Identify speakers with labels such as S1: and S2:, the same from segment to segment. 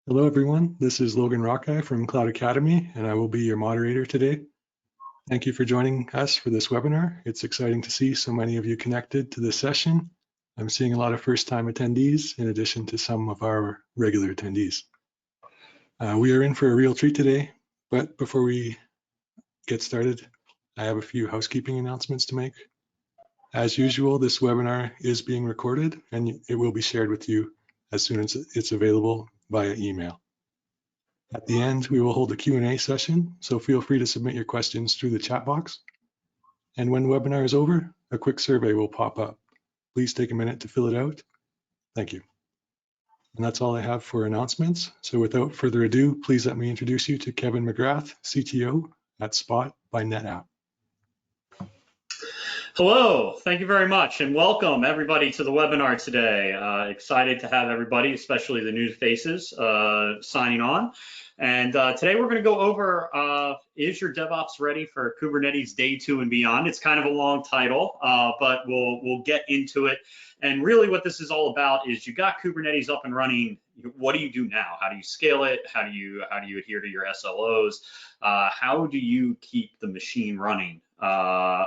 S1: Hello, everyone. This is Logan Rockeye from Cloud Academy, and I will be your moderator today. Thank you for joining us for this webinar. It's exciting to see so many of you connected to this session. I'm seeing a lot of first-time attendees in addition to some of our regular attendees. We are in for a real treat today, but before we get started, I have a few housekeeping announcements to make. As usual, this webinar is being recorded and it will be shared with you as soon as it's available via email. At the end, we will hold a Q&A session, so feel free to submit your questions through the chat box. And when the webinar is over, a quick survey will pop up. Please take a minute to fill it out. Thank you. And that's all I have for announcements. So without further ado, please let me introduce you to Kevin McGrath, CTO at Spot by NetApp.
S2: Hello, thank you very much, and welcome everybody to the webinar today. Excited to have everybody, especially the new faces, signing on. And today we're going to go over, is your DevOps ready for Kubernetes Day 2 and beyond? It's kind of a long title, but we'll get into it. And really what this is all about is you got Kubernetes up and running. What do you do now? How do you scale it? How do you adhere to your SLOs? How do you keep the machine running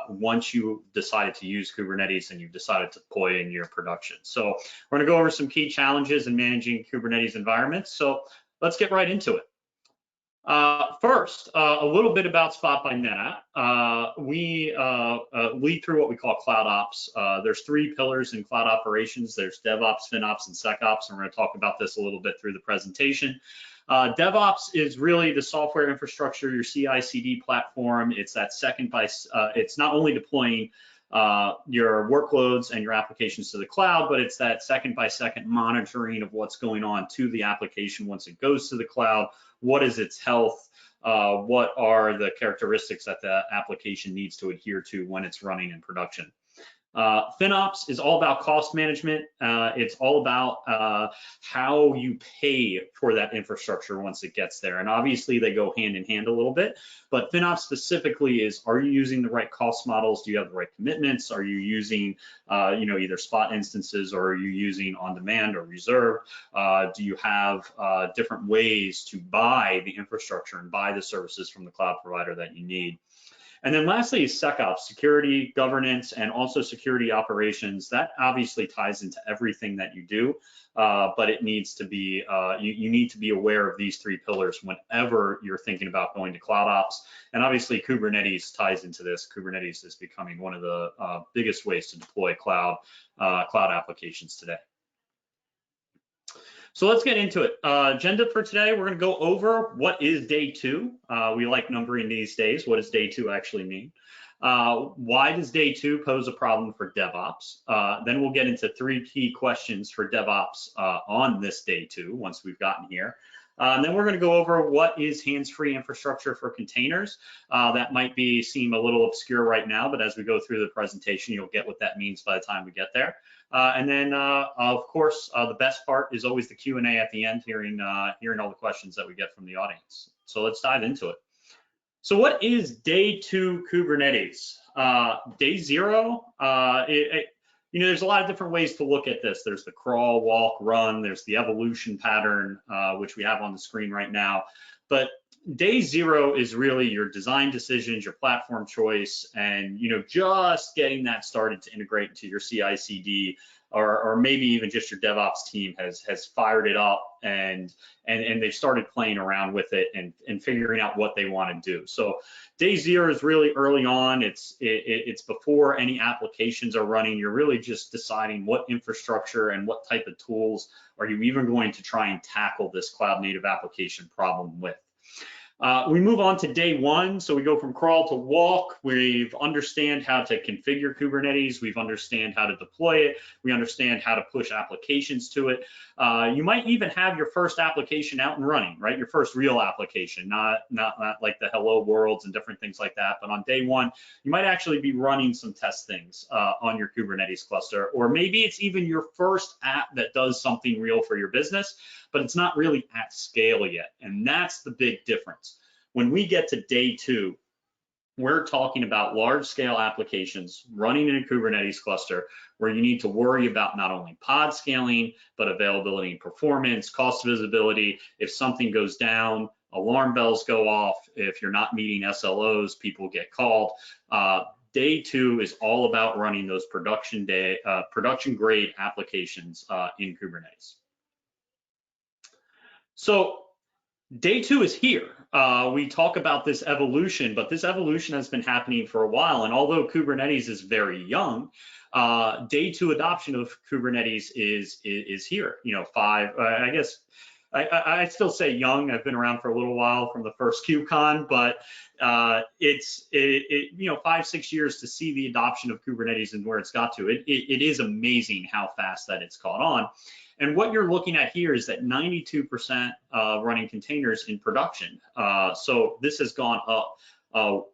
S2: once you decided to use Kubernetes and you've decided to deploy in your production? So we're going to go over some key challenges in managing Kubernetes environments. So let's get right into it. First, a little bit about Spot by NetApp. We lead through what we call Cloud Ops. There's three pillars in cloud operations. There's DevOps, FinOps, and SecOps, and we're going to talk about this a little bit through the presentation. DevOps is really the software infrastructure, your CI/CD platform. It's that it's not only deploying your workloads and your applications to the cloud, but it's that second-by-second monitoring of what's going on to the application once it goes to the cloud. What is its health? What are the characteristics that the application needs to adhere to when it's running in production? FinOps is all about cost management. It's all about how you pay for that infrastructure once it gets there. And obviously they go hand in hand a little bit, but FinOps specifically is, are you using the right cost models? Do you have the right commitments? Are you using, either spot instances, or are you using on demand or reserve? Do you have different ways to buy the infrastructure and buy the services from the cloud provider that you need? And then lastly is SecOps, security, governance, and also security operations. That obviously ties into everything that you do, but it needs to be, you need to be aware of these three pillars whenever you're thinking about going to cloud ops. And obviously Kubernetes ties into this. Kubernetes is becoming one of the biggest ways to deploy cloud applications today. So let's get into it. Agenda for today, we're going to go over what is day 2. We like numbering these days. What does day 2 actually mean? Why does day 2 pose a problem for DevOps? Then we'll get into 3 key questions for DevOps on this day 2 once we've gotten here. And then we're going to go over what is hands-free infrastructure for containers. That might seem a little obscure right now, but as we go through the presentation, you'll get what that means by the time we get there. And then, of course, the best part is always the Q&A at the end, hearing all the questions that we get from the audience. So let's dive into it. So what is day 2 Kubernetes? Day 0, there's a lot of different ways to look at this. There's the crawl, walk, run. There's the evolution pattern, which we have on the screen right now. But day 0 is really your design decisions, your platform choice, and just getting that started to integrate into your CI/CD, or maybe even just your DevOps team has fired it up and they've started playing around with it and figuring out what they want to do. So day 0 is really early on. It's before any applications are running. You're really just deciding what infrastructure and what type of tools are you even going to try and tackle this cloud native application problem with. We move on to day 1. So we go from crawl to walk. We've understand how to configure Kubernetes. We've understand how to deploy it. We understand how to push applications to it. You might even have your first application out and running, right? Your first real application, not like the hello worlds and different things like that. But on day 1, you might actually be running some test things on your Kubernetes cluster, or maybe it's even your first app that does something real for your business, but it's not really at scale yet. And that's the big difference. When we get to day 2, we're talking about large-scale applications running in a Kubernetes cluster where you need to worry about not only pod scaling, but availability and performance, cost visibility. If something goes down, alarm bells go off. If you're not meeting SLOs, people get called. Day 2 is all about running those production grade applications in Kubernetes. So Day 2 is here. We talk about this evolution, but this evolution has been happening for a while. And although Kubernetes is very young, Day 2 adoption of Kubernetes is here. You know, I guess I still say young. I've been around for a little while from the first KubeCon, but it's 5-6 years to see the adoption of Kubernetes and where it's got to. It is amazing how fast that it's caught on. And what you're looking at here is that 92% running containers in production. So this has gone up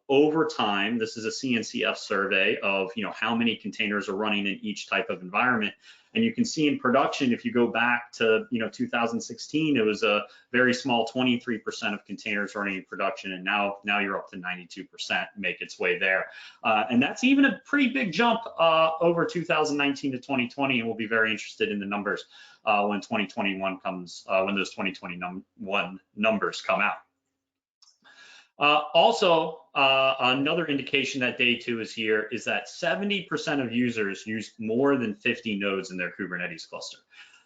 S2: over time. This is a CNCF survey of how many containers are running in each type of environment. And you can see in production, if you go back to 2016, it was a very small 23% of containers running in production, and now you're up to 92% make its way there. And that's even a pretty big jump over 2019 to 2020, and we'll be very interested in the numbers when 2021 comes, when those 2021 numbers come out. Also, another indication that Day 2 is here is that 70% of users use more than 50 nodes in their Kubernetes cluster.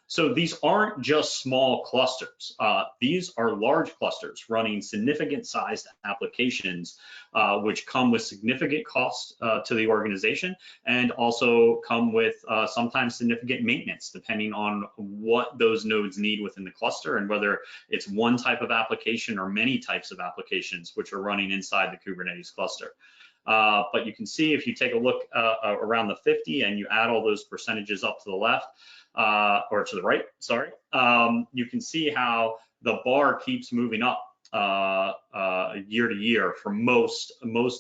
S2: So these aren't just small clusters. These are large clusters running significant sized applications, which come with significant cost to the organization and also come with sometimes significant maintenance, depending on what those nodes need within the cluster and whether it's one type of application or many types of applications which are running inside the Kubernetes cluster. But you can see if you take a look around the 50 and you add all those percentages up to the left, or to the right, sorry, you can see how the bar keeps moving up year to year for most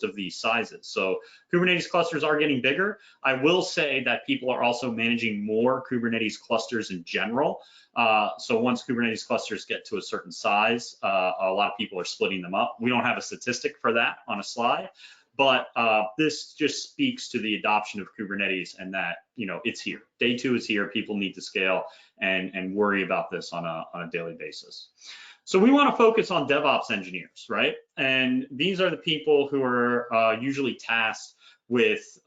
S2: of these sizes. So Kubernetes clusters are getting bigger. I will say that people are also managing more Kubernetes clusters in general. So once Kubernetes clusters get to a certain size, a lot of people are splitting them up. We don't have a statistic for that on a slide, but this just speaks to the adoption of Kubernetes and that, it's here. Day 2 is here. People need to scale and worry about this on a daily basis. So we want to focus on DevOps engineers, right? And these are the people who are usually tasked with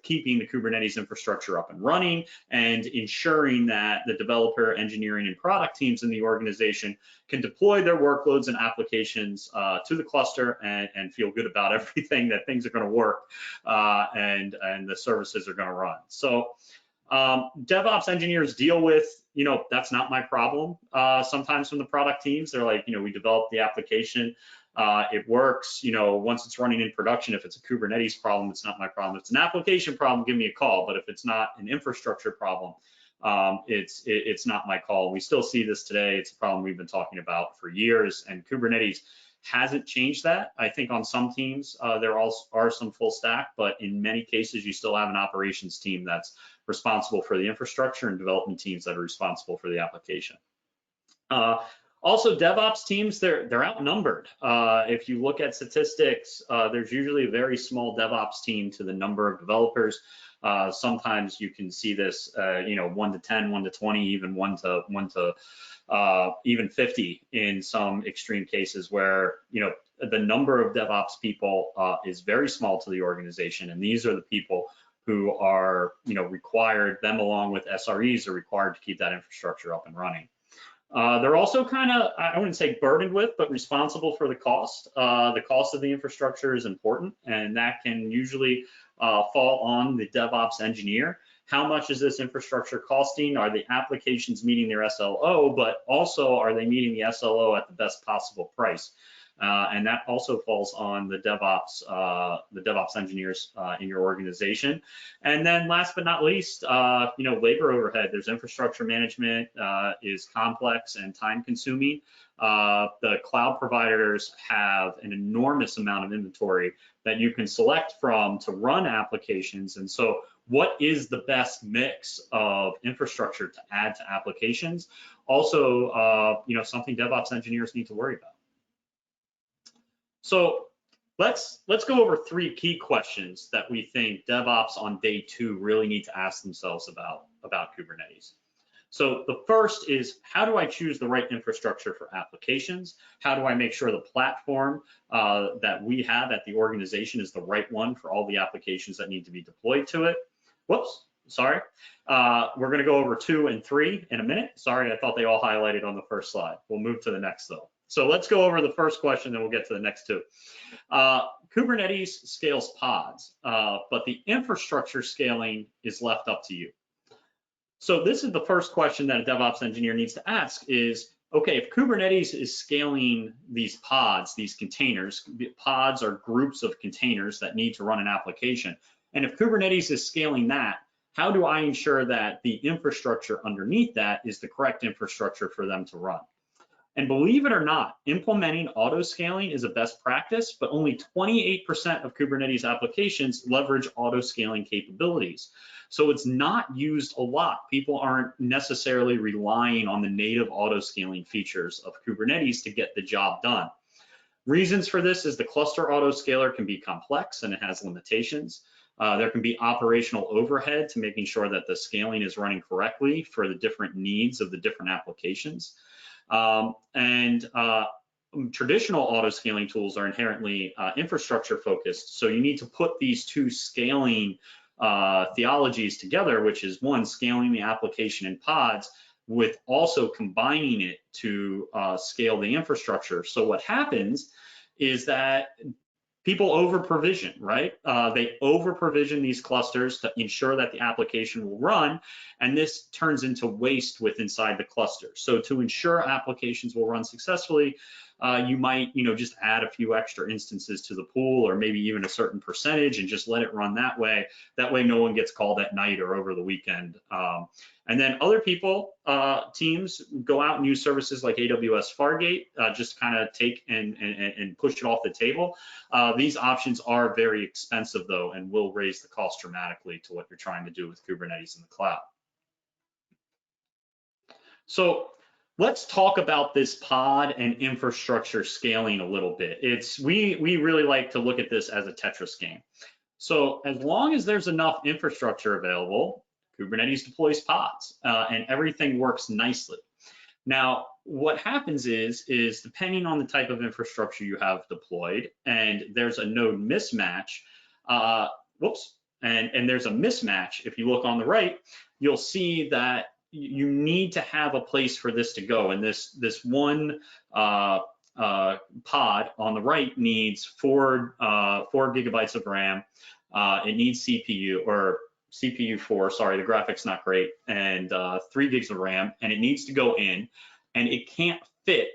S2: keeping the Kubernetes infrastructure up and running and ensuring that the developer, engineering, and product teams in the organization can deploy their workloads and applications to the cluster and feel good about everything, that things are going to work and the services are going to run. So DevOps engineers deal with, that's not my problem. Sometimes from the product teams, they're like, we developed the application. It works, once it's running in production. If it's a Kubernetes problem, it's not my problem. If it's an application problem, give me a call. But if it's not an infrastructure problem, it's not my call. We still see this today. It's a problem we've been talking about for years, and Kubernetes hasn't changed that. I think on some teams, there are some full stack, but in many cases, you still have an operations team that's responsible for the infrastructure and development teams that are responsible for the application. Also, DevOps teams, they're outnumbered. If you look at statistics, there's usually a very small DevOps team to the number of developers. Sometimes you can see this, 1 to 10, 1 to 20, even 1 to even 50 in some extreme cases where, the number of DevOps people is very small to the organization. And these are the people who are, required, them along with SREs are required to keep that infrastructure up and running. They're also kind of, I wouldn't say burdened with, but responsible for the cost. The cost of the infrastructure is important, and that can usually fall on the DevOps engineer. How much is this infrastructure costing? Are the applications meeting their SLO, but also are they meeting the SLO at the best possible price? And that also falls on the DevOps engineers in your organization. And then last but not least, labor overhead. There's infrastructure management is complex and time consuming. The cloud providers have an enormous amount of inventory that you can select from to run applications. And so what is the best mix of infrastructure to add to applications? Also, something DevOps engineers need to worry about. So let's go over 3 key questions that we think DevOps on day 2 really need to ask themselves about Kubernetes. So the first is, how do I choose the right infrastructure for applications? How do I make sure the platform that we have at the organization is the right one for all the applications that need to be deployed to it? Whoops, sorry. We're going to go over 2 and 3 in a minute. Sorry, I thought they all highlighted on the first slide. We'll move to the next though. So let's go over the first question, then we'll get to the next 2. Kubernetes scales pods, but the infrastructure scaling is left up to you. So this is the first question that a DevOps engineer needs to ask is, okay, if Kubernetes is scaling these pods, these containers, pods are groups of containers that need to run an application. And if Kubernetes is scaling that, how do I ensure that the infrastructure underneath that is the correct infrastructure for them to run? And believe it or not, implementing auto scaling is a best practice, but only 28% of Kubernetes applications leverage auto scaling capabilities. So it's not used a lot. People aren't necessarily relying on the native auto scaling features of Kubernetes to get the job done. Reasons for this is the cluster autoscaler can be complex and it has limitations. There can be operational overhead to making sure that the scaling is running correctly for the different needs of the different applications. Traditional auto scaling tools are inherently infrastructure focused. So you need to put these 2 scaling theologies together, which is one, scaling the application in pods with also combining it to scale the infrastructure. So what happens is that people over provision, right? They over provision these clusters to ensure that the application will run, and this turns into waste inside the cluster. So to ensure applications will run successfully, you might, just add a few extra instances to the pool, or maybe even a certain percentage, and just let it run that way. That way, no one gets called at night or over the weekend. And then other people, teams, go out and use services like AWS Fargate, just kind of take and push it off the table. These options are very expensive though, and will raise the cost dramatically to what you're trying to do with Kubernetes in the cloud. So let's talk about this pod and infrastructure scaling a little bit. We really like to look at this as a Tetris game. So as long as there's enough infrastructure available, Kubernetes deploys pods, and everything works nicely. Now, what happens is depending on the type of infrastructure you have deployed, and there's a node mismatch, and there's a mismatch. If you look on the right, you'll see that you need to have a place for this to go. And this one pod on the right needs 4 gigabytes of RAM. It needs CPU 4, sorry, the graphics not great, and 3 gigs of RAM, and it needs to go in, and it can't fit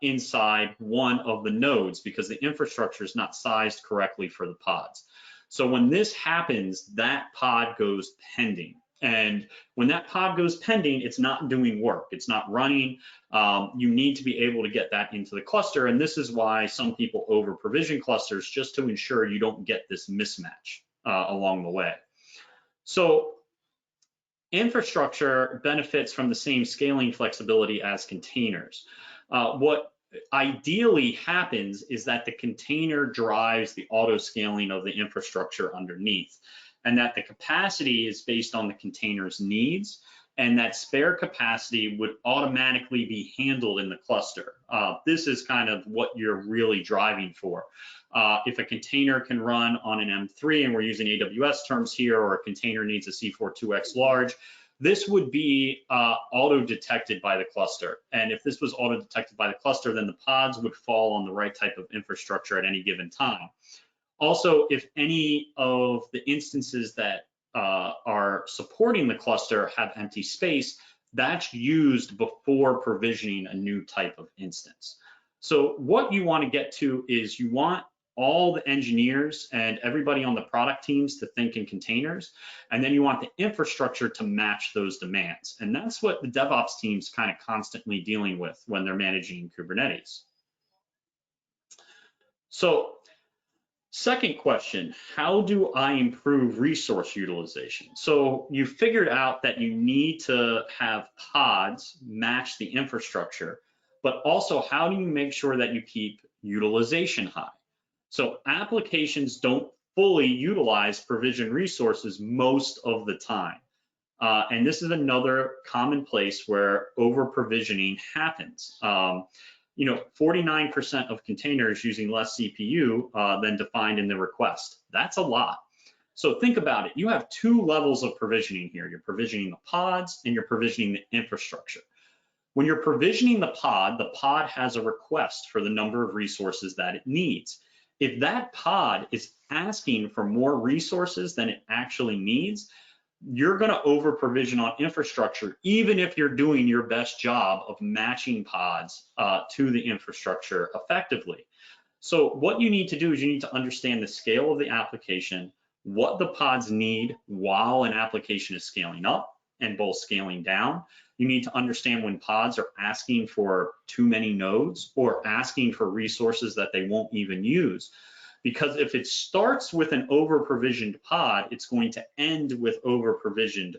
S2: inside one of the nodes because the infrastructure is not sized correctly for the pods. So when this happens, that pod goes pending. And when that pod goes pending, it's not doing work, it's not running. You need to be able to get that into the cluster, and this is why some people over provision clusters, just to ensure you don't get this mismatch along the way. So infrastructure benefits from the same scaling flexibility as containers. What ideally happens is that the container drives the auto scaling of the infrastructure underneath, and that the capacity is based on the container's needs, and that spare capacity would automatically be handled in the cluster. This is kind of what you're really driving for. If a container can run on an M3, and we're using AWS terms here, or a container needs a C4 2x large, this would be auto-detected by the cluster. And if this was auto-detected by the cluster, then the pods would fall on the right type of infrastructure at any given time. Also, if any of the instances that are supporting the cluster have empty space, that's used before provisioning a new type of instance. So what you want to get to is you want all the engineers and everybody on the product teams to think in containers, and then you want the infrastructure to match those demands. And that's what the DevOps team's kind of constantly dealing with when they're managing Kubernetes. So second question, how do I improve resource utilization? So you figured out that you need to have pods match the infrastructure, but also how do you make sure that you keep utilization high? So applications don't fully utilize provisioned resources most of the time. And this is another common place where over provisioning happens. 49% of containers using less CPU than defined in the request. That's a lot. So think about it. You have two levels of provisioning here. You're provisioning the pods and you're provisioning the infrastructure. When you're provisioning the pod has a request for the number of resources that it needs. If that pod is asking for more resources than it actually needs, you're going to over provision on infrastructure, even if you're doing your best job of matching pods to the infrastructure effectively. So what you need to do is you need to understand the scale of the application, what the pods need while an application is scaling up and both scaling down. You need to understand when pods are asking for too many nodes or asking for resources that they won't even use. Because if it starts with an over-provisioned pod, it's going to end with over-provisioned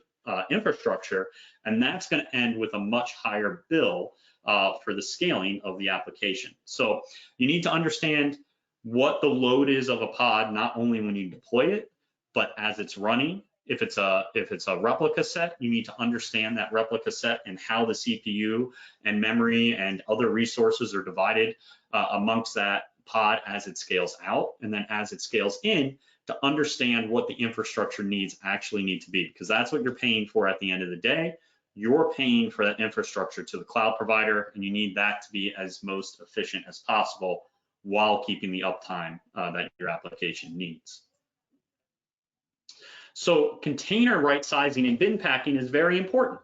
S2: infrastructure, and that's going to end with a much higher bill for the scaling of the application. So you need to understand what the load is of a pod, not only when you deploy it, but as it's running. If it's a replica set, you need to understand that replica set and how the CPU and memory and other resources are divided amongst that pod as it scales out, and then as it scales in, to understand what the infrastructure needs actually need to be, because that's what you're paying for at the end of the day. You're paying for that infrastructure to the cloud provider, and you need that to be as most efficient as possible while keeping the uptime that your application needs. So container right sizing and bin packing is very important.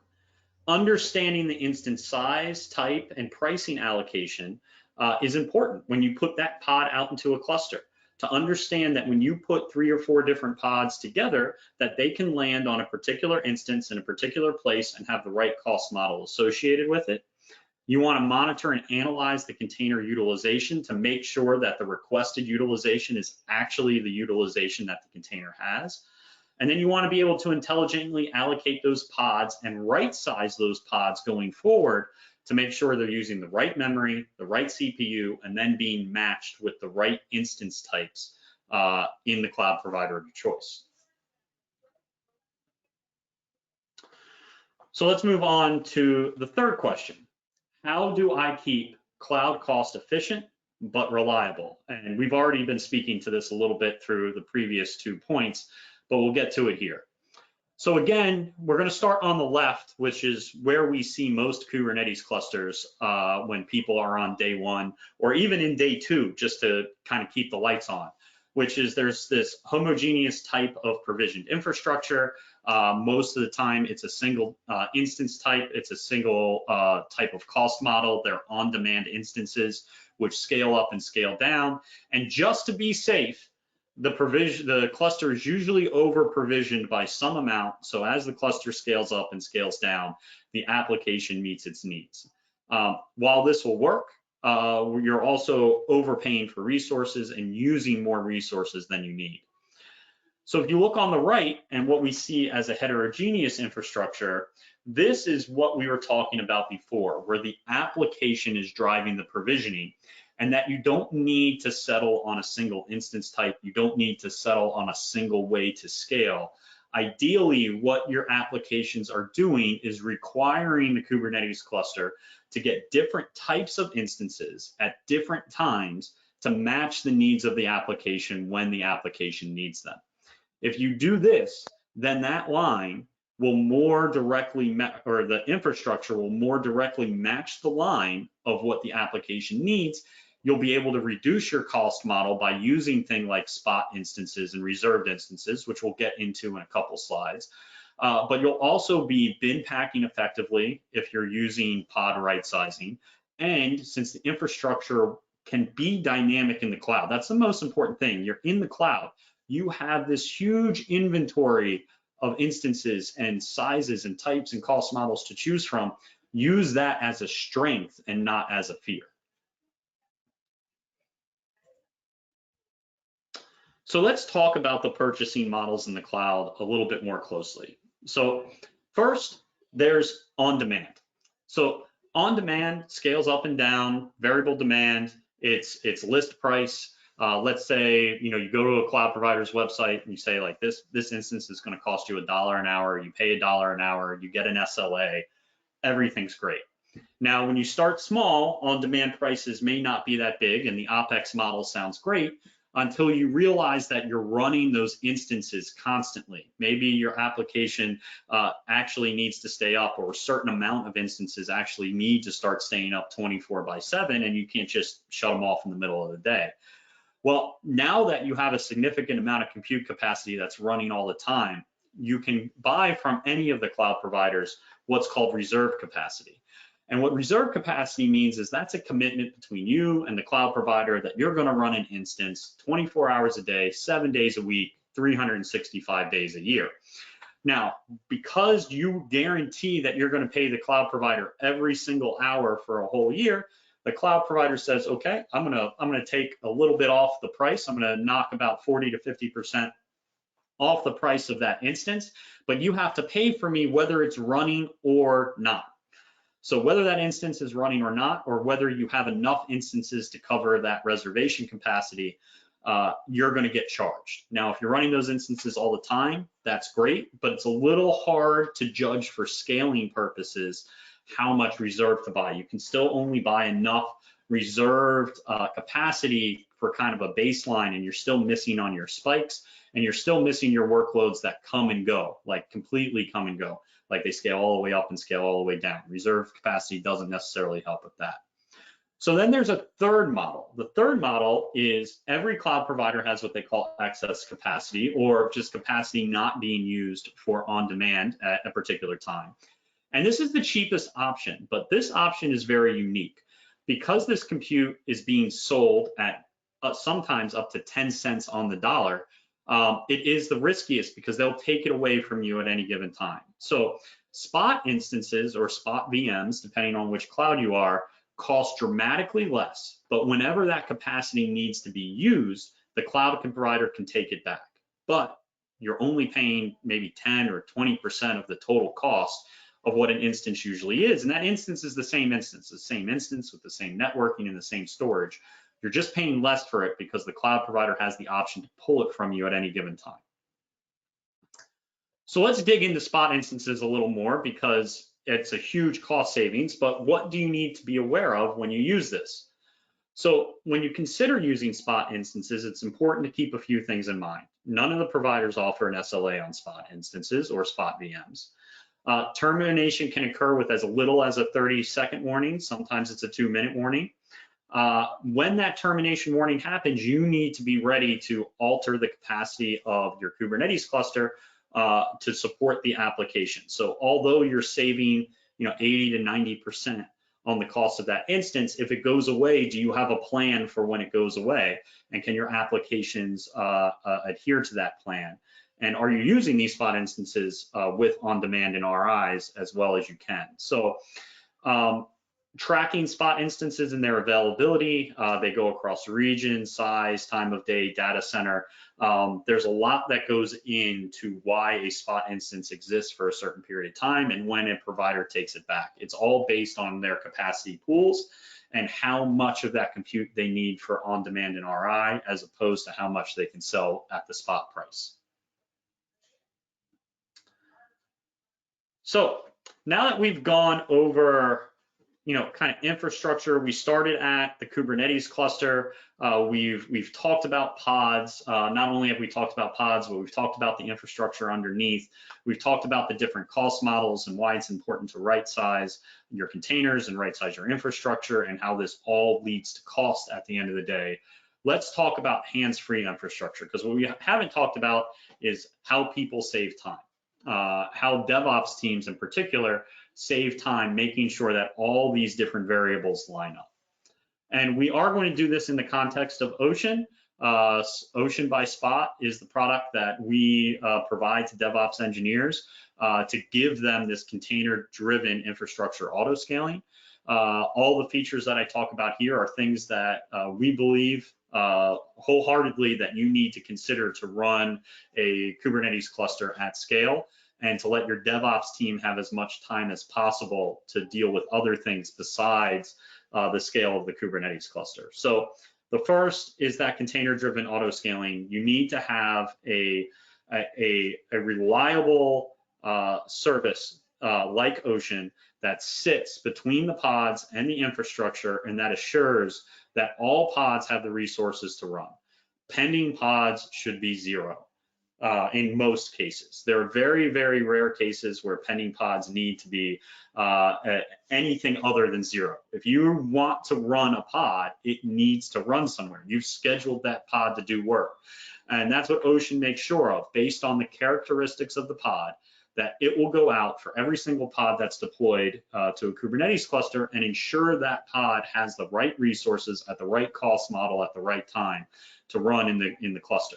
S2: Understanding the instance size, type, and pricing allocation is important when you put that pod out into a cluster, to understand that when you put 3 or 4 different pods together, that they can land on a particular instance in a particular place and have the right cost model associated with it. You want to monitor and analyze the container utilization to make sure that the requested utilization is actually the utilization that the container has. And then you want to be able to intelligently allocate those pods and right size those pods going forward to make sure they're using the right memory, the right CPU, and then being matched with the right instance types in the cloud provider of your choice. So let's move on to the third question. How do I keep cloud cost efficient but reliable? And we've already been speaking to this a little bit through the previous 2 points, but we'll get to it here. So again, we're going to start on the left, which is where we see most Kubernetes clusters when people are on day 1 or even in day 2, just to kind of keep the lights on, which is there's this homogeneous type of provisioned infrastructure. Most of the time, it's a single instance type. It's a single type of cost model. They're on-demand instances, which scale up and scale down. And just to be safe, the cluster is usually over provisioned by some amount. So as the cluster scales up and scales down, the application meets its needs. While this will work, you're also overpaying for resources and using more resources than you need. So if you look on the right and what we see as a heterogeneous infrastructure, this is what we were talking about before, where the application is driving the provisioning, and that you don't need to settle on a single instance type. You don't need to settle on a single way to scale. Ideally, what your applications are doing is requiring the Kubernetes cluster to get different types of instances at different times to match the needs of the application when the application needs them. If you do this, then that line will more directly, or the infrastructure will more directly match the line of what the application needs. You'll be able to reduce your cost model by using things like spot instances and reserved instances, which we'll get into in a couple slides. But you'll also be bin packing effectively if you're using pod right sizing. And since the infrastructure can be dynamic in the cloud, that's the most important thing. You're in the cloud. You have this huge inventory of instances and sizes and types and cost models to choose from. Use that as a strength and not as a fear. So let's talk about the purchasing models in the cloud a little bit more closely. So first, there's on-demand. So on-demand scales up and down, variable demand, it's list price. Let's say you go to a cloud provider's website and you say like this instance is going to cost you $1 an hour. You pay $1 an hour. You get an SLA. Everything's great. Now, when you start small, on-demand prices may not be that big, and the OpEx model sounds great until you realize that you're running those instances constantly. Maybe your application actually needs to stay up, or a certain amount of instances actually need to start staying up 24/7, and you can't just shut them off in the middle of the day. Well, now that you have a significant amount of compute capacity that's running all the time, you can buy from any of the cloud providers what's called reserve capacity. And what reserve capacity means is that's a commitment between you and the cloud provider that you're going to run an instance 24 hours a day, 7 days a week, 365 days a year. Now, because you guarantee that you're going to pay the cloud provider every single hour for a whole year, the cloud provider says, okay, I'm gonna take a little bit off the price. I'm gonna knock about 40 to 50% off the price of that instance, but you have to pay for me whether it's running or not. So whether that instance is running or not, or whether you have enough instances to cover that reservation capacity, you're going to get charged. Now, if you're running those instances all the time, that's great, but it's a little hard to judge for scaling purposes how much reserve to buy. You can still only buy enough reserved capacity for kind of a baseline, and you're still missing on your spikes, and you're still missing your workloads that come and go, like completely come and go, like they scale all the way up and scale all the way down. Reserve capacity doesn't necessarily help with that. So then there's a third model. The third model is every cloud provider has what they call excess capacity, or just capacity not being used for on demand at a particular time. And this is the cheapest option, but this option is very unique. Because this compute is being sold at sometimes up to 10 cents on the dollar, it is the riskiest because they'll take it away from you at any given time. So spot instances or spot VMs, depending on which cloud you are, cost dramatically less. But whenever that capacity needs to be used, the cloud provider can take it back. But you're only paying maybe 10 or 20% of the total cost of what an instance usually is. And that instance is the same instance with the same networking and the same storage. You're just paying less for it because the cloud provider has the option to pull it from you at any given time. So let's dig into spot instances a little more because it's a huge cost savings, but what do you need to be aware of when you use this? So when you consider using spot instances, it's important to keep a few things in mind. None of the providers offer an SLA on spot instances or spot VMs. Termination can occur with as little as a 30-second warning. Sometimes it's a 2-minute warning. When that termination warning happens, you need to be ready to alter the capacity of your Kubernetes cluster to support the application. So although you're saving 80 to 90% on the cost of that instance, if it goes away, do you have a plan for when it goes away? And can your applications adhere to that plan? And are you using these spot instances with on-demand and RIs as well as you can? So tracking spot instances and their availability, they go across region, size, time of day, data center. There's a lot that goes into why a spot instance exists for a certain period of time and when a provider takes it back. It's all based on their capacity pools and how much of that compute they need for on-demand and RI as opposed to how much they can sell at the spot price. So now that we've gone over, kind of infrastructure, we started at the Kubernetes cluster. We've talked about pods. Not only have we talked about pods, but we've talked about the infrastructure underneath. We've talked about the different cost models and why it's important to right-size your containers and right-size your infrastructure and how this all leads to cost at the end of the day. Let's talk about hands-free infrastructure, because what we haven't talked about is how people save time. How DevOps teams in particular save time making sure that all these different variables line up. And we are going to do this in the context of Ocean. Ocean by Spot is the product that we provide to DevOps engineers to give them this container-driven infrastructure auto-scaling. All the features that I talk about here are things that we believe wholeheartedly that you need to consider to run a Kubernetes cluster at scale and to let your DevOps team have as much time as possible to deal with other things besides the scale of the Kubernetes cluster. So The first is that container-driven auto-scaling. You need to have a reliable service like Ocean that sits between the pods and the infrastructure, and that assures that all pods have the resources to run. Pending pods should be 0 in most cases. There are very, very rare cases where pending pods need to be anything other than 0. If you want to run a pod, it needs to run somewhere. You've scheduled that pod to do work. And that's what Ocean makes sure of, based on the characteristics of the pod, that it will go out for every single pod that's deployed to a Kubernetes cluster and ensure that pod has the right resources at the right cost model at the right time to run in the cluster.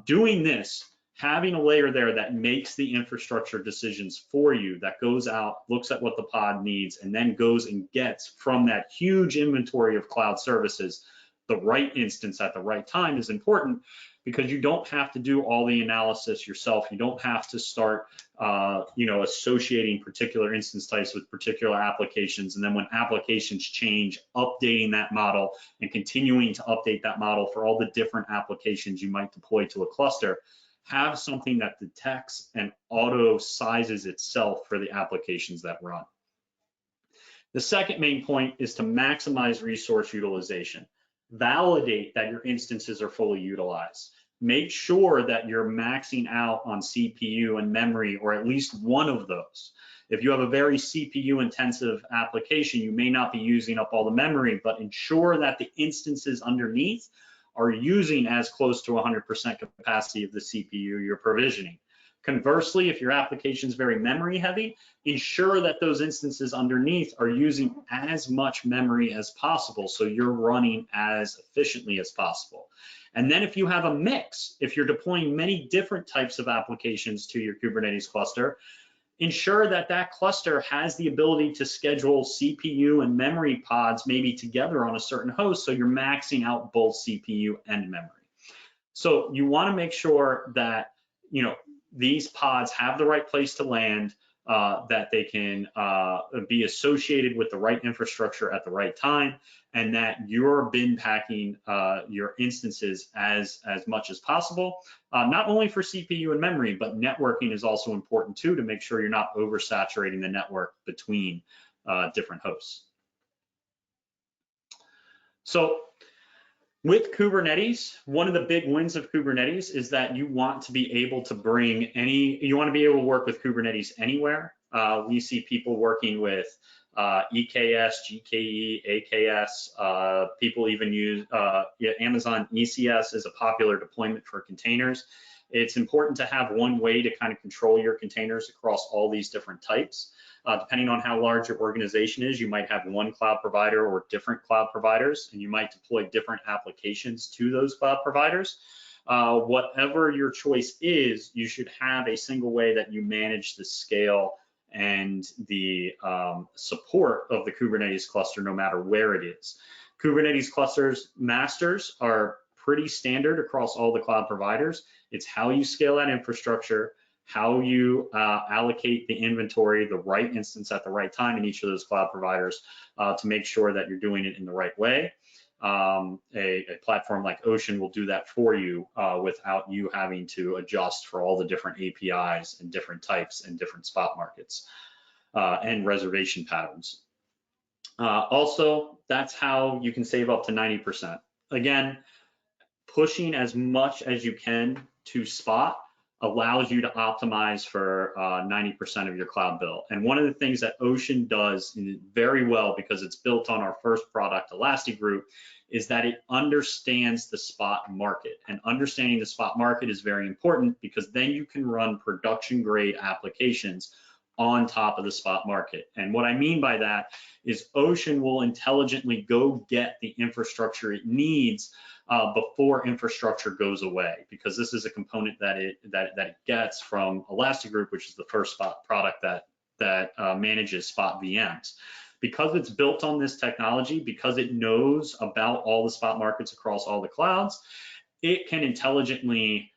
S2: Doing this, having a layer there that makes the infrastructure decisions for you, that goes out, looks at what the pod needs, and then goes and gets from that huge inventory of cloud services the right instance at the right time is important, because you don't have to do all the analysis yourself. You don't have to start, associating particular instance types with particular applications. And then when applications change, updating that model and continuing to update that model for all the different applications you might deploy to a cluster. Have something that detects and auto sizes itself for the applications that run. The second main point is to maximize resource utilization. Validate that your instances are fully utilized. Make sure that you're maxing out on CPU and memory, or at least one of those. If you have a very CPU intensive application, you may not be using up all the memory, but ensure that the instances underneath are using as close to 100% capacity of the CPU you're provisioning. Conversely, if your application is very memory heavy, ensure that those instances underneath are using as much memory as possible so you're running as efficiently as possible. And then if you have a mix, if you're deploying many different types of applications to your Kubernetes cluster, ensure that that cluster has the ability to schedule CPU and memory pods maybe together on a certain host, so you're maxing out both CPU and memory. So you want to make sure that these pods have the right place to land, that they can be associated with the right infrastructure at the right time, and that you're bin packing your instances as much as possible, not only for CPU and memory, but networking is also important too, to make sure you're not oversaturating the network between different hosts. So with Kubernetes, one of the big wins of Kubernetes is that you want to be able to you want to be able to work with Kubernetes anywhere. We see people working with EKS, GKE, AKS. People even use Amazon ECS as a popular deployment for containers. It's important to have one way to kind of control your containers across all these different types. Depending on how large your organization is, you might have one cloud provider or different cloud providers, and you might deploy different applications to those cloud providers. Whatever your choice is, you should have a single way that you manage the scale and the support of the Kubernetes cluster, no matter where it is. Kubernetes clusters masters are pretty standard across all the cloud providers. It's how you scale that infrastructure, how you allocate the inventory, the right instance at the right time in each of those cloud providers to make sure that you're doing it in the right way. A platform like Ocean will do that for you without you having to adjust for all the different APIs and different types and different spot markets and reservation patterns. Also, that's how you can save up to 90%. Again, pushing as much as you can to spot allows you to optimize for 90% of your cloud bill. And one of the things that Ocean does very well, because it's built on our first product, Elastic Group, is that it understands the spot market. And understanding the spot market is very important, because then you can run production grade applications on top of the spot market. And what I mean by that is Ocean will intelligently go get the infrastructure it needs before infrastructure goes away, because this is a component that it gets from Elastic Group, which is the first spot product that manages spot VMs. Because it's built on this technology, because it knows about all the spot markets across all the clouds, it can intelligently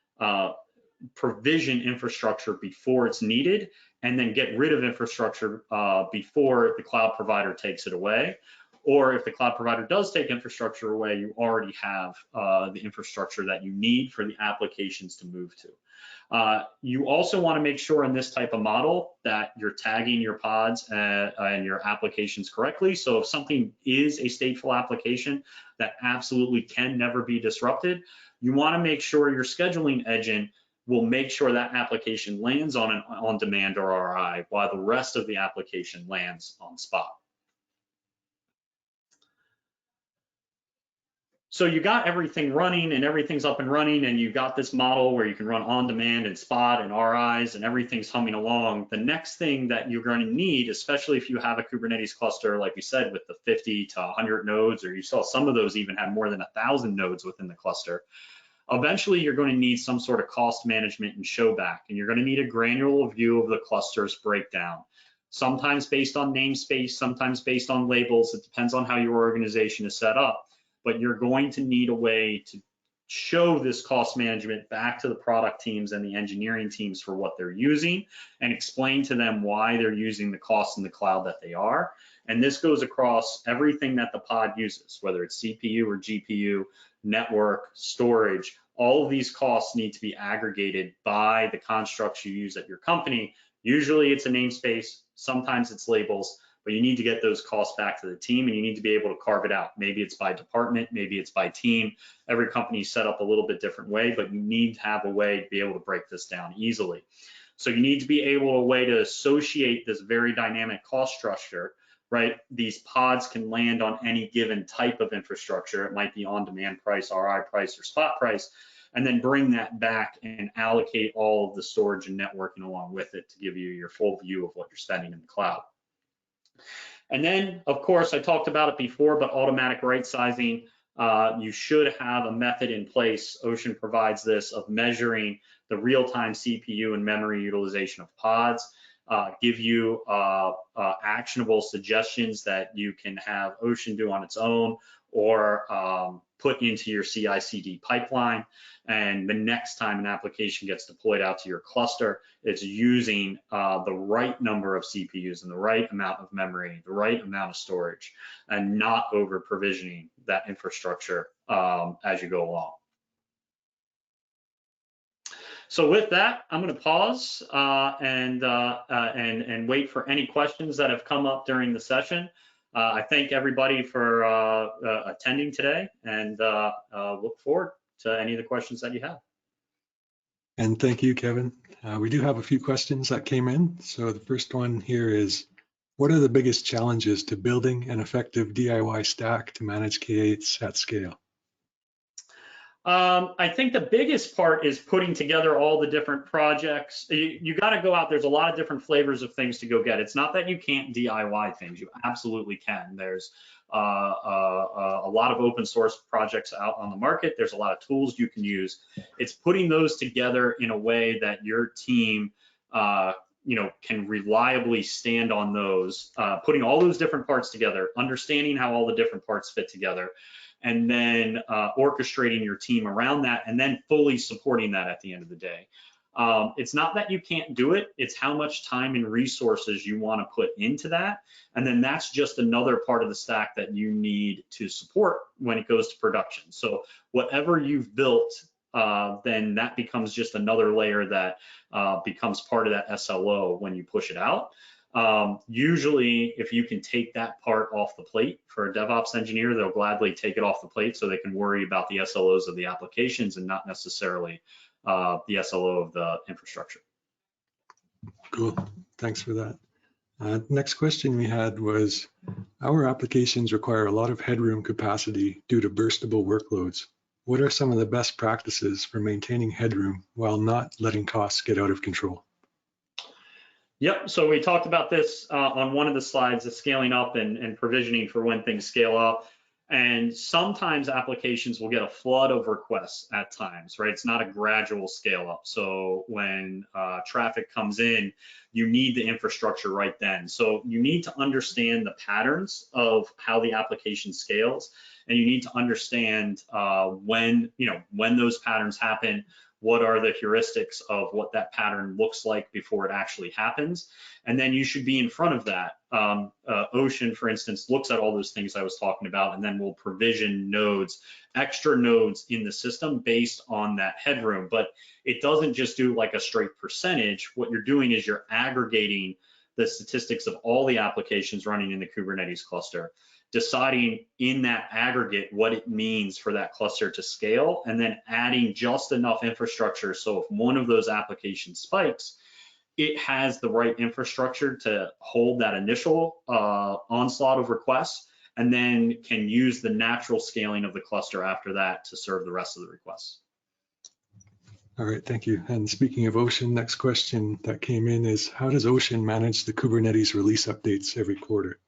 S2: provision infrastructure before it's needed, and then get rid of infrastructure before the cloud provider takes it away. or if the cloud provider does take infrastructure away, you already have the infrastructure that you need for the applications to move to. You also want to make sure in this type of model that you're tagging your pods and your applications correctly. So if something is a stateful application that absolutely can never be disrupted, you want to make sure your scheduling engine will make sure that application lands on an on-demand or RI while the rest of the application lands on spot. So you got everything running and everything's up and running, and you've got this model where you can run on demand and spot and RIs and everything's humming along. The next thing that you're going to need, especially if you have a Kubernetes cluster, like we said, with the 50 to 100 nodes, or you saw some of those even have more than 1,000 nodes within the cluster, eventually you're going to need some sort of cost management and show back, and you're going to need a granular view of the cluster's breakdown. Sometimes based on namespace, sometimes based on labels. It depends on how your organization is set up. But you're going to need a way to show this cost management back to the product teams and the engineering teams for what they're using, and explain to them why they're using the costs in the cloud that they are. And this goes across everything that the pod uses, whether it's CPU or GPU, network, storage. All of these costs need to be aggregated by the constructs you use at your company. Usually it's a namespace, sometimes it's labels, but you need to get those costs back to the team, and you need to be able to carve it out. Maybe it's by department, maybe it's by team. Every company is set up a little bit different way, but you need to have a way to be able to break this down easily. So you need to be able a way to associate this very dynamic cost structure, right? These pods can land on any given type of infrastructure. It might be on-demand price, RI price, or spot price, and then bring that back and allocate all of the storage and networking along with it to give you your full view of what you're spending in the cloud. And then, of course, I talked about it before, but automatic right sizing, you should have a method in place. Ocean provides this of measuring the real-time CPU and memory utilization of pods, give you actionable suggestions that you can have Ocean do on its own, or put into your CI/CD pipeline. And the next time an application gets deployed out to your cluster, it's using the right number of CPUs and the right amount of memory, the right amount of storage, and not over provisioning that infrastructure as you go along. So with that, I'm going to pause and wait for any questions that have come up during the session. I thank everybody for attending today, and look forward to any of the questions that you have.
S1: And thank you, Kevin. We do have a few questions that came in. So the first one here is, what are the biggest challenges to building an effective DIY stack to manage K8s at scale?
S2: I think the biggest part is putting together all the different projects. You got to go out. There's a lot of different flavors of things to go get. It's not that you can't DIY things. You absolutely can. There's a lot of open source projects out on the market. There's a lot of tools you can use. It's putting those together in a way that your team can reliably stand on those, putting all those different parts together, understanding how all the different parts fit together, and then orchestrating your team around that, and then fully supporting that at the end of the day. It's not that you can't do it, it's how much time and resources you want to put into that. And then that's just another part of the stack that you need to support when it goes to production. So whatever you've built, then that becomes just another layer that becomes part of that SLO when you push it out. Usually, if you can take that part off the plate for a DevOps engineer, they'll gladly take it off the plate so they can worry about the SLOs of the applications and not necessarily the SLO of the infrastructure.
S1: Cool, thanks for that. Next question we had was, our applications require a lot of headroom capacity due to burstable workloads. What are some of the best practices for maintaining headroom while not letting costs get out of control?
S2: Yep, so we talked about this on one of the slides, the scaling up and provisioning for when things scale up. And sometimes applications will get a flood of requests at times, right? It's not a gradual scale up. So when traffic comes in, you need the infrastructure right then. So you need to understand the patterns of how the application scales, and you need to understand when those patterns happen, what are the heuristics of what that pattern looks like before it actually happens. And then you should be in front of that. Ocean, for instance, looks at all those things I was talking about, and then will provision nodes, extra nodes in the system based on that headroom. But it doesn't just do like a straight percentage. What you're doing is you're aggregating the statistics of all the applications running in the Kubernetes cluster, deciding in that aggregate what it means for that cluster to scale, and then adding just enough infrastructure so if one of those applications spikes, it has the right infrastructure to hold that initial onslaught of requests, and then can use the natural scaling of the cluster after that to serve the rest of the requests.
S1: All right, thank you. And speaking of Ocean, next question that came in is, how does Ocean manage the Kubernetes release updates every quarter?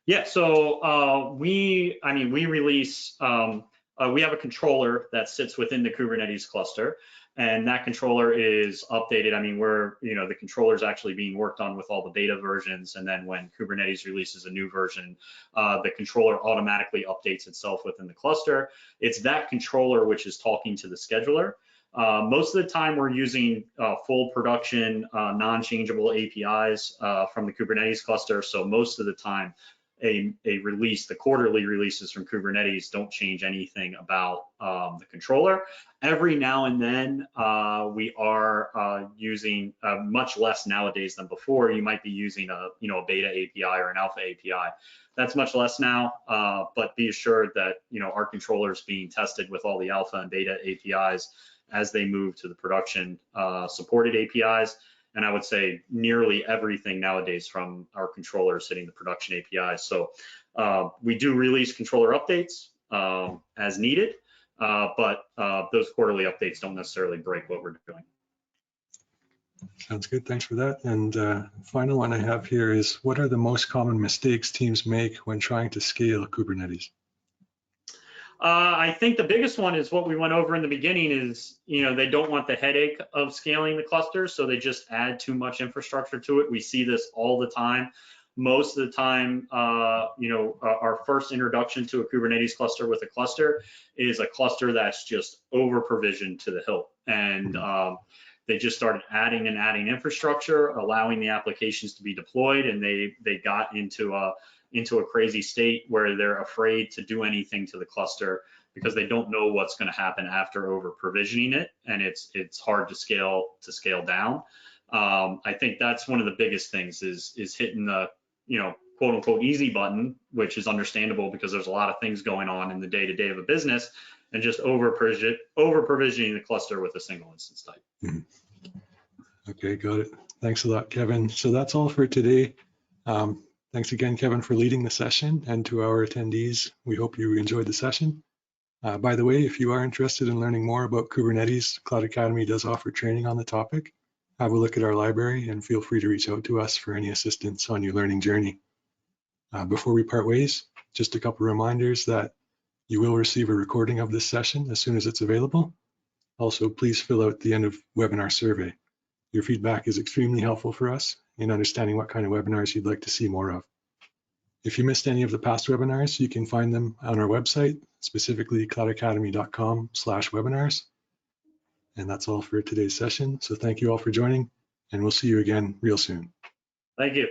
S2: Yeah, so we release, we have a controller that sits within the Kubernetes cluster, and that controller is updated. I mean, the controller is actually being worked on with all the beta versions, and then when Kubernetes releases a new version, the controller automatically updates itself within the cluster. It's that controller which is talking to the scheduler. Most of the time we're using full production, non-changeable APIs from the Kubernetes cluster. So most of the time, a release, the quarterly releases from Kubernetes don't change anything about the controller. Every now and then we are using much less nowadays than before. You might be using a beta API or an alpha API. That's much less now, but be assured that our controller is being tested with all the alpha and beta APIs as they move to the production supported APIs. And I would say nearly everything nowadays from our controller is hitting the production APIs. So we do release controller updates as needed, but those quarterly updates don't necessarily break what we're doing.
S1: Sounds good, thanks for that. And final one I have here is, what are the most common mistakes teams make when trying to scale Kubernetes?
S2: I think the biggest one is what we went over in the beginning is, they don't want the headache of scaling the cluster, so they just add too much infrastructure to it. We see this all the time. Most of the time, our first introduction to a Kubernetes cluster with a cluster is a cluster that's just over provisioned to the hilt. And they just started adding and adding infrastructure, allowing the applications to be deployed, and they got into a crazy state where they're afraid to do anything to the cluster because they don't know what's going to happen after over provisioning it, and it's hard to scale down. I think that's one of the biggest things is hitting the quote unquote easy button, which is understandable because there's a lot of things going on in the day-to-day of a business, and just over provisioning the cluster with a single instance type.
S1: Okay, got it. Thanks a lot, Kevin. So that's all for today. Thanks again, Kevin, for leading the session, and to our attendees, we hope you enjoyed the session. By the way, if you are interested in learning more about Kubernetes, Cloud Academy does offer training on the topic. Have a look at our library and feel free to reach out to us for any assistance on your learning journey. Before we part ways, just a couple reminders that you will receive a recording of this session as soon as it's available. Also, please fill out the end of webinar survey. Your feedback is extremely helpful for us in understanding what kind of webinars you'd like to see more of. If you missed any of the past webinars, you can find them on our website, specifically cloudacademy.com/webinars. And that's all for today's session. So thank you all for joining, and we'll see you again real soon.
S2: Thank you.